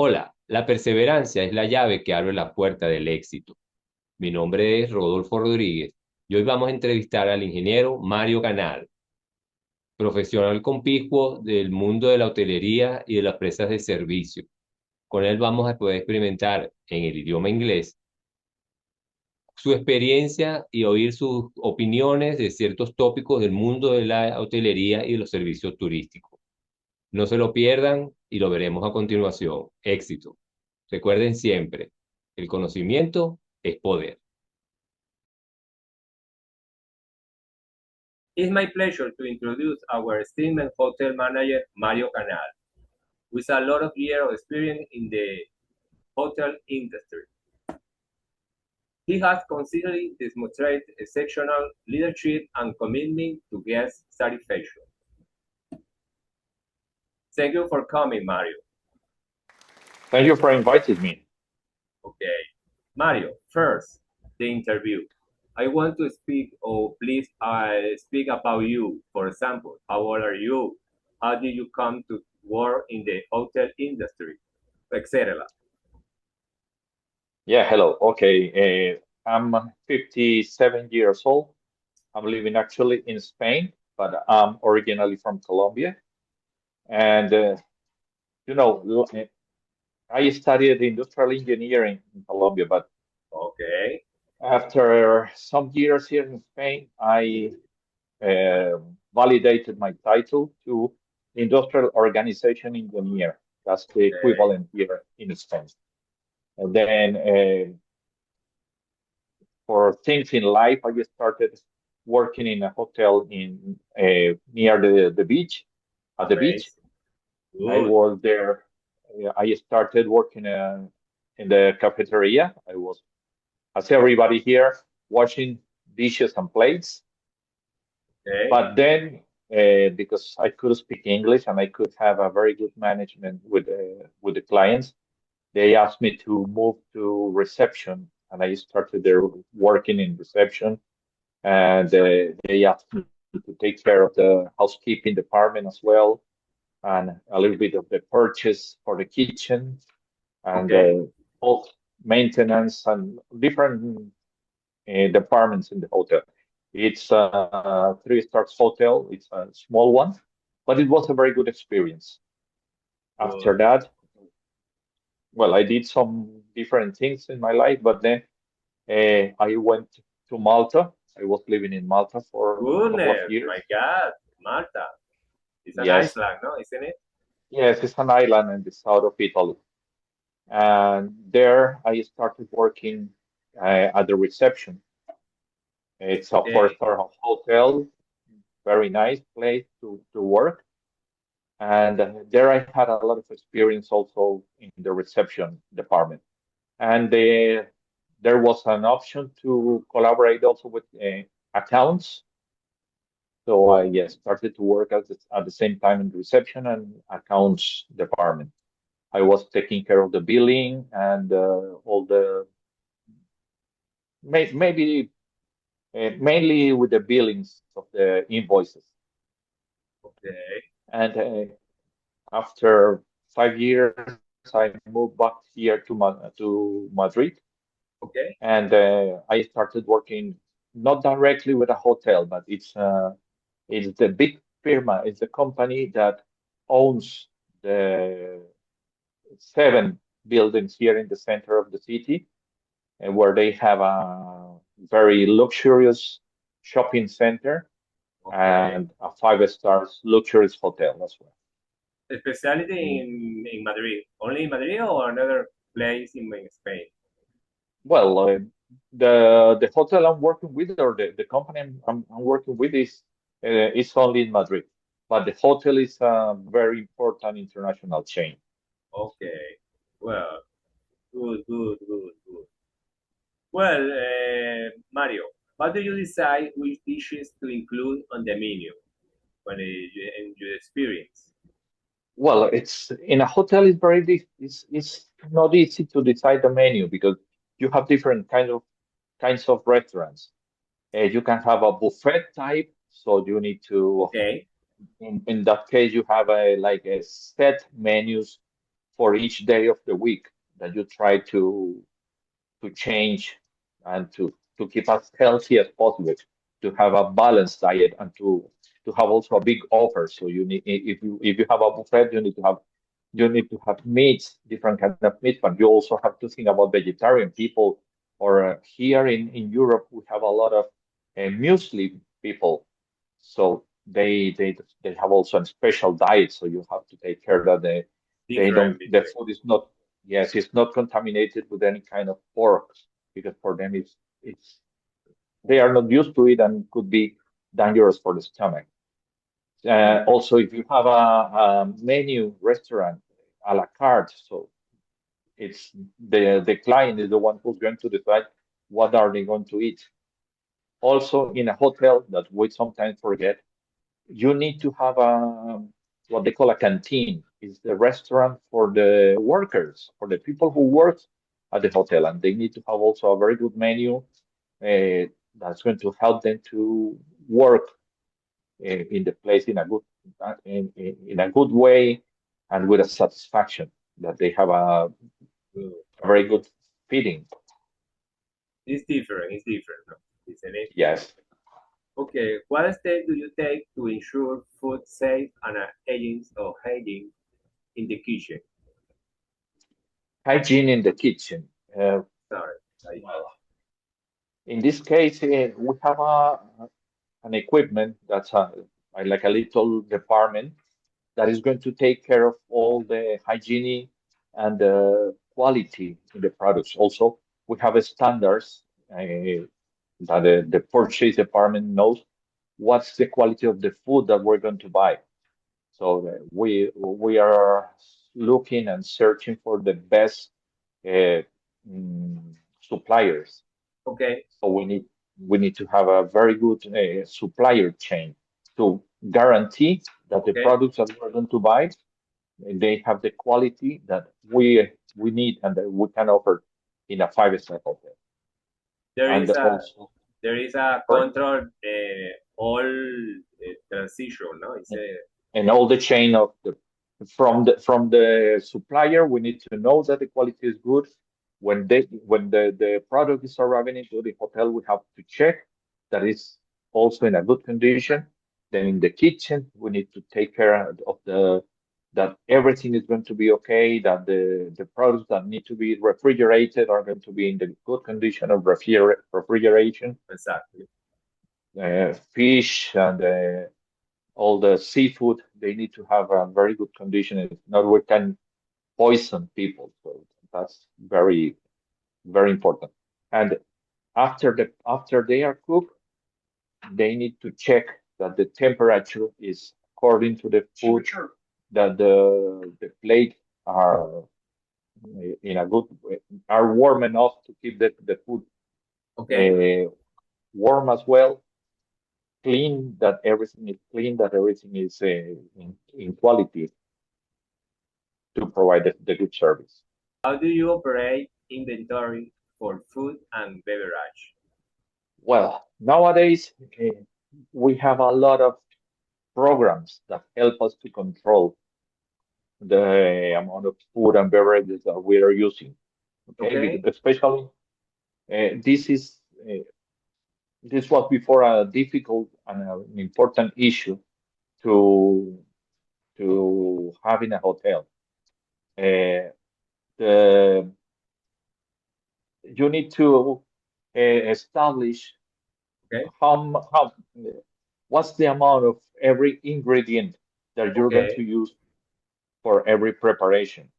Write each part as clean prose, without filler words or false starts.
Hola, la perseverancia es la llave que abre la puerta del éxito. Mi nombre es Rodolfo Rodríguez y hoy vamos a entrevistar al ingeniero Mario Canal, profesional conspicuo del mundo de la hotelería y de las empresas de servicio. Con él vamos a poder experimentar en el idioma inglés su experiencia y oír sus opiniones de ciertos tópicos del mundo de la hotelería y de los servicios turísticos. No se lo pierdan y lo veremos a continuación. Éxito. Recuerden siempre, el conocimiento es poder. It's my pleasure to introduce our esteemed hotel manager, Mario Canal, with a lot of years of experience in the hotel industry. He has consistently demonstrated exceptional leadership and commitment to guest satisfaction. Thank you for coming, Mario. Thank you for inviting me. Okay. Mario, first, the interview. I want to speak, or please speak about you. For example, how old are you? How did you come to work in the hotel industry, etc.? Yeah, hello. Okay, I'm 57 years old. I'm living actually in Spain, but I'm originally from Colombia. And, I studied industrial engineering in Colombia, but Okay. after some years here in Spain, I validated my title to industrial organization engineer. That's the Okay. equivalent here in Spain. And then for things in life, I just started working in a hotel in near the beach, at the beach. Amazing. I Good. was there. I started working in the cafeteria. I was, as everybody here, washing dishes and plates. Okay. But then, because I could speak English and I could have a very good management with the clients, they asked me to move to reception, and I started there working in reception. And they asked me to take care of the housekeeping department as well, and a little bit of the purchase for the kitchen, and Okay. both maintenance and different departments in the hotel. It's a three stars hotel. It's a small one, but it was a very good experience. After Good. that, well, I did some different things in my life, but then I went to Malta. I was living in Malta for a couple of Goodness. My years. God. Malta. It's an Yes, Iceland, no? Isn't it? yes, it's an island in the south of Italy. And there I started working at the reception. It's a Okay. four-star hotel, very nice place to work. And there I had a lot of experience also in the reception department. And there was an option to collaborate also with accounts. So I yes, started to work at the same time in reception and accounts department. I was taking care of the billing and all the maybe mainly with the billings of the invoices. Okay. And after 5 years, I moved back here to Madrid, Okay. and I started working not directly with a hotel, but it's the big firma, it's the company that owns the 7 buildings here in the center of the city, and where they have a very luxurious shopping center Okay. and a 5 stars luxurious hotel as well. Specialty Mm. in Madrid. Only in Madrid or another place in Spain? Well, the hotel I'm working with or the company I'm working with is only in Madrid, but the hotel is a very important international chain. Okay. Well, good, good, good, good. Well, Mario, how do you decide which dishes to include on the menu in your experience? Well, it's in a hotel. It's it's not easy to decide the menu because you have different kinds of restaurants. You can have a buffet type, so you need to Okay. in that case you have a like a set menus for each day of the week that you try to change and to keep as healthy as possible, to have a balanced diet and to have also a big offer. So you need if you have a buffet, you need to have meats, different kind of meat, but you also have to think about vegetarian people. Or here in Europe, we have a lot of muesli people, so they have also a special diet. So you have to take care that they don't Different the between. food is not, yes, it's not contaminated with any kind of pork, because for them it's they are not used to it and could be dangerous for the stomach. Also, if you have a menu restaurant a la carte, so it's the client is the one who's going to decide what are they going to eat. Also, in a hotel that we sometimes forget, you need to have a what they call a canteen. It's the restaurant for the workers, for the people who work at the hotel, and they need to have also a very good menu that's going to help them to work in the place in a good in a good way and with a satisfaction that they have Mm. a very good feeding. It's different, no? Isn't it? Yes. Okay, what steps do you take to ensure food safe and hygiene in the kitchen? Hygiene in the kitchen. Sorry. I- Well, in this case, we have an equipment that's like a little department that is going to take care of all the hygiene and the quality in the products. Also, we have a standards that the purchase department knows what's the quality of the food that we're going to buy. So we are looking and searching for the best uh, suppliers. Okay, So we need to have a very good supplier chain to guarantee that the okay. products that we're going to buy, they have the quality that we need and that we can offer in a five-star hotel. There And is a also, there is a sorry, control all transition, no? It's a and all the chain of the from the supplier, we need to know that the quality is good. When the product is arriving into the hotel, we have to check that it's also in a good condition. Then in the kitchen, we need to take care of the that everything is going to be okay, that the products that need to be refrigerated are going to be in the good condition of refrigeration. exactly. Fish and all the seafood, they need to have a very good condition. If not, we can poison people. So that's very important. And after they are cooked, they need to check that the temperature is according to the food, that the plate are in a good are warm enough to keep the food Okay. warm as well, clean, that everything is clean, that everything is in quality to provide the good service. How do you operate inventory for food and beverage? Well, nowadays we have a lot of programs that help us to control the amount of food and beverages that we are using. Okay, because Okay. especially this is this was before a difficult and an important issue to have in a hotel. Uh, the you need to establish Okay. how what's the amount of every ingredient that you're going to Okay. use for every preparation.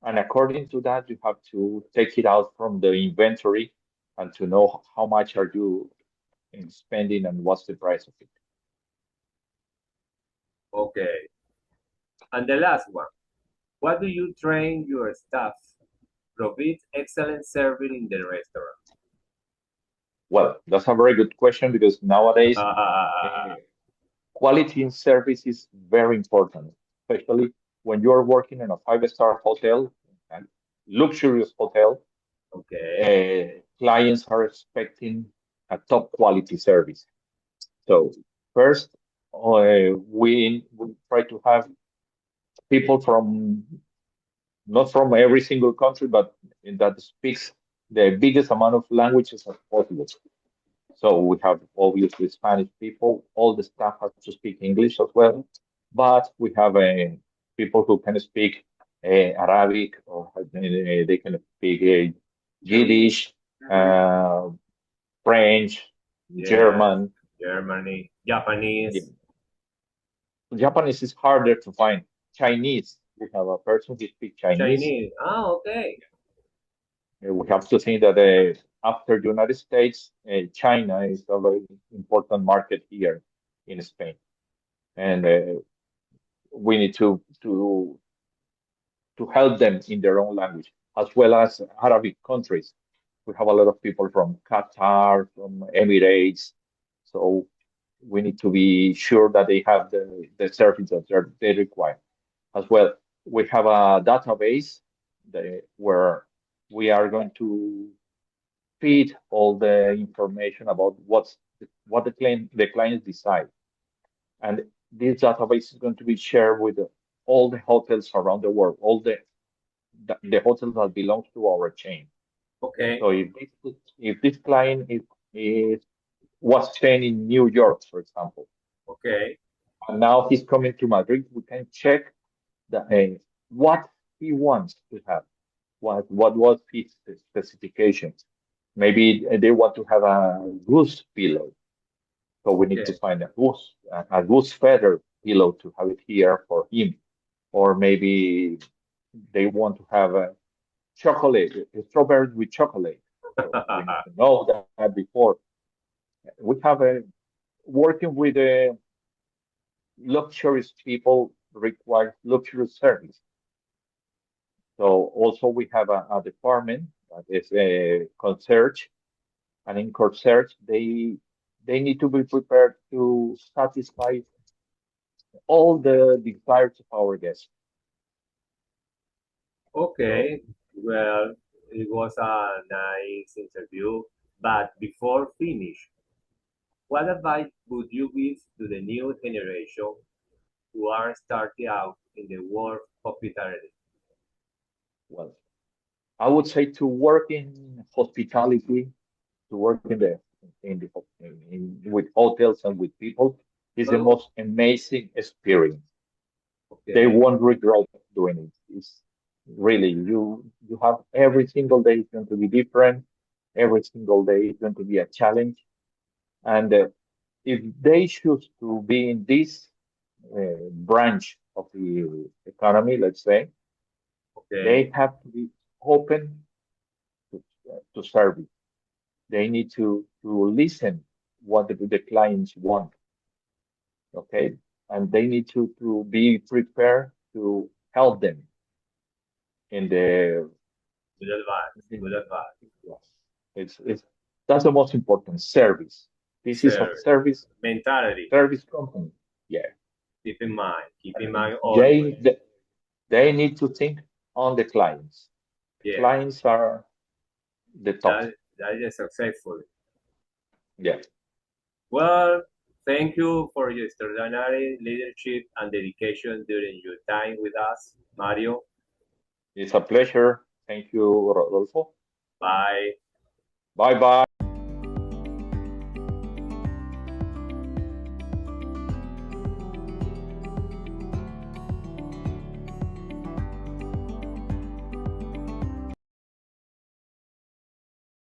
And according to that, you have to take it out from the inventory and to know how much are you spending and what's the price of it. Okay. And the last one. What do you train your staff? Provide excellent service in the restaurant. Well, that's a very good question because nowadays quality in service is very important, especially when you are working in a five-star hotel, a luxurious hotel. Okay. Clients are expecting a top quality service. So first, we try to have people from not from every single country, but that speaks the biggest amount of languages as possible. So we have obviously Spanish people. All the staff has to speak English as well, but we have people who can speak Arabic, or they can speak Yiddish, uh, French, Yeah, German. Germany, Yeah. Japanese. Japanese is harder to find. Chinese, we have a person who speaks Chinese. Chinese. Ah, okay. We have to think that after the United States, China is a very important market here in Spain, and we need to help them in their own language, as well as Arabic countries. We have a lot of people from Qatar, from Emirates, so we need to be sure that they have the service that they require. As well, we have a database where we are going to feed all the information about what the clients decide. And this database is going to be shared with all the hotels around the world, all the hotels that belongs to our chain. Okay. So if this client is was staying in New York, for example, Okay. and now he's coming to Madrid, we can check what he wants to have, what was his specifications. Maybe they want to have a goose pillow, so we need to Okay. find a goose feather pillow to have it here for him. Or maybe they want to have a chocolate, strawberries with chocolate. So we need to know that before. We have a working with luxurious people require luxury service. So also we have a department that is a concierge, and in concierge they need to be prepared to satisfy all the desires of our guests. So Okay. Well, it was a nice interview, but before finish, what advice would you give to the new generation who are starting out in the world of hospitality? well, I would say to work in hospitality, to work with hotels and with people is the Oh, most amazing experience. They okay. won't regret doing it. It's really you have every single day is going to be different. Every single day is going to be a challenge. And if they choose to be in this branch of the economy, let's say, Okay. they have to be open to service. They need to listen what the clients want, okay? And they need to be prepared to help them in the Good advice. in, Good advice. yes. It's that's the most important service. This is a Sir, mentality. service company. Yeah. Keep in mind. Keep in And mind always. they need to think on the clients. The Yeah. clients are the top. That is successful. Yeah. Well, thank you for your extraordinary leadership and dedication during your time with us, Mario. It's a pleasure. Thank you, Rodolfo. Bye. Bye bye.